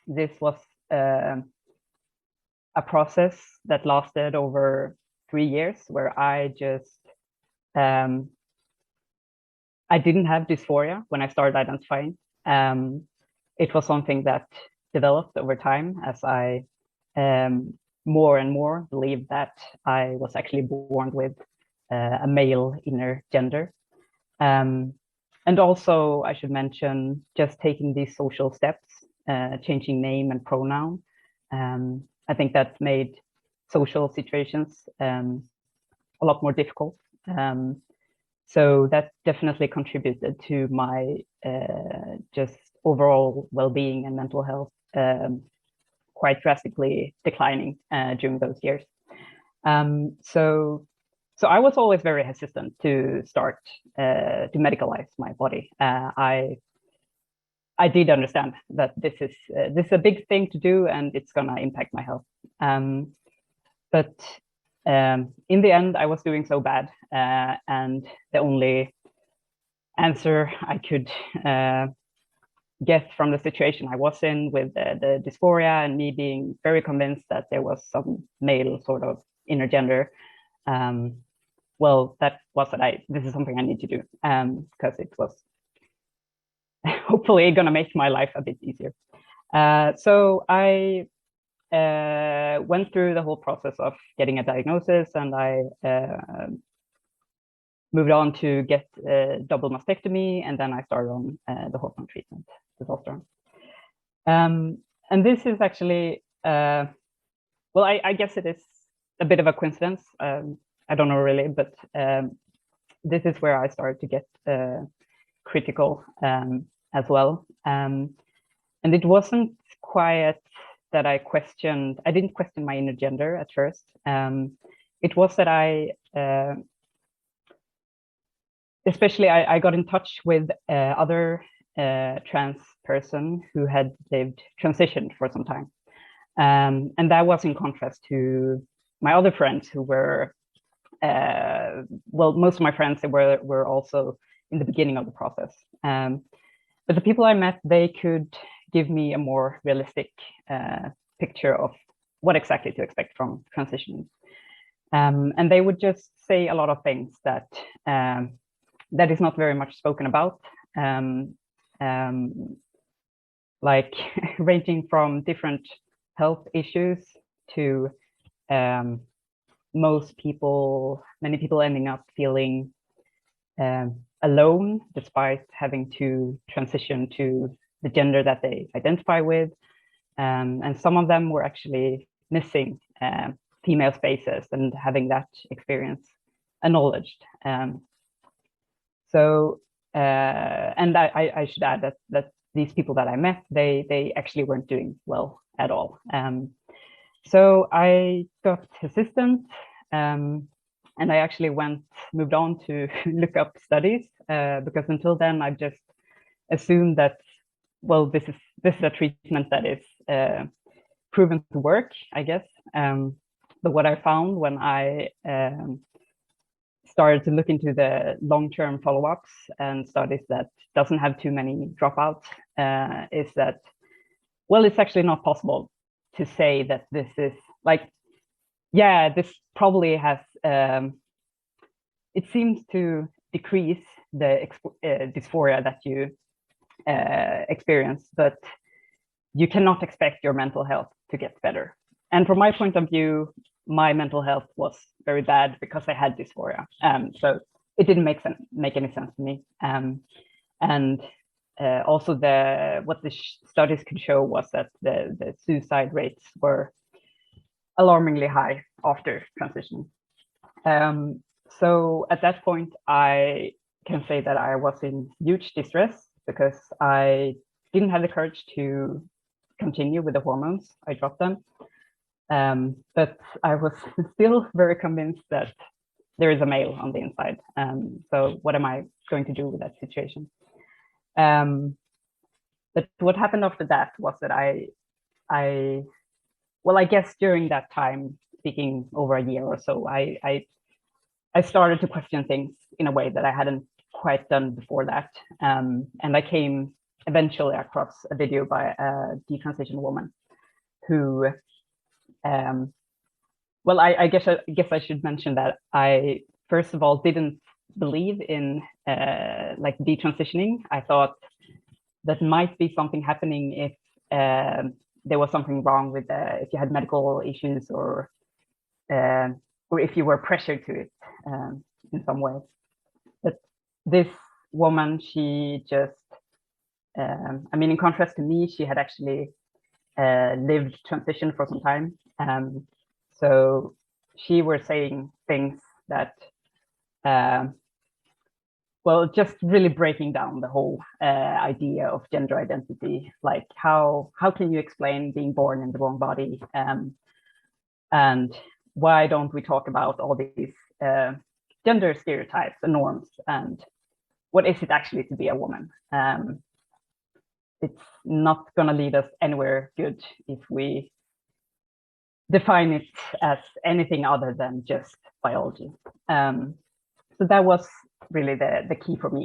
this was a process that lasted over 3 years, where I just I didn't have dysphoria when I started identifying. It was something that developed over time as I more and more believed that I was actually born with a male inner gender. And also, I should mention, just taking these social steps, changing name and pronoun. I think that made social situations a lot more difficult. So that definitely contributed to my just overall well-being and mental health quite drastically declining during those years. So I was always very hesitant to start to medicalize my body. I did understand that this is a big thing to do, and it's gonna impact my health. But in the end, I was doing so bad, and the only answer I could get from the situation I was in, with the dysphoria and me being very convinced that there was some male sort of inner gender, well, that was that this is something I need to do, because it was hopefully gonna make my life a bit easier. So I went through the whole process of getting a diagnosis, and I moved on to get double mastectomy, and then I started on the hormone treatment, testosterone. And this is actually, well, I guess it is a bit of a coincidence. I don't know really, but this is where I started to get critical as well. And it wasn't quite that I didn't question my inner gender at first. It was that especially I got in touch with other trans person who they'd transitioned for some time. And that was in contrast to my other friends who were, well, most of my friends were also in the beginning of the process. But the people I met, they could give me a more realistic picture of what exactly to expect from transitioning. And they would just say a lot of things that that is not very much spoken about, like ranging from different health issues to many people ending up feeling alone despite having to transition to the gender that they identify with. And some of them were actually missing female spaces and having that experience acknowledged. So, and I should add that these people that I met, they actually weren't doing well at all. So I got hesitant, and I actually moved on to look up studies, because until then I just assumed that, well, this is a treatment that is proven to work, I guess. But what I found when I started to look into the long-term follow-ups and studies that doesn't have too many dropouts, is that, well, it's actually not possible to say that this is like, yeah, this probably has, it seems to decrease the dysphoria that you experience, but you cannot expect your mental health to get better. And from my point of view, my mental health was very bad because I had dysphoria. So it didn't make any sense to me. And also what the studies could show was that the suicide rates were alarmingly high after transition. So at that point, I can say that I was in huge distress because I didn't have the courage to continue with the hormones. I dropped them. But I was still very convinced that there is a male on the inside. So what am I going to do with that situation? But what happened after that was that well, I guess during that time, speaking over a year or so, I started to question things in a way that I hadn't quite done before that. And I came eventually across a video by a detransition woman who, well, I guess I should mention that I first of all didn't believe in like detransitioning. I thought that might be something happening if there was something wrong with if you had medical issues or if you were pressured to it in some way. But this woman, she just, I mean, in contrast to me, she had actually lived transition for some time. So she was saying things that, well, just really breaking down the whole idea of gender identity. Like how can you explain being born in the wrong body? And why don't we talk about all these gender stereotypes and norms, and what is it actually to be a woman? It's not going to lead us anywhere good if we define it as anything other than just biology. So that was really the key for me.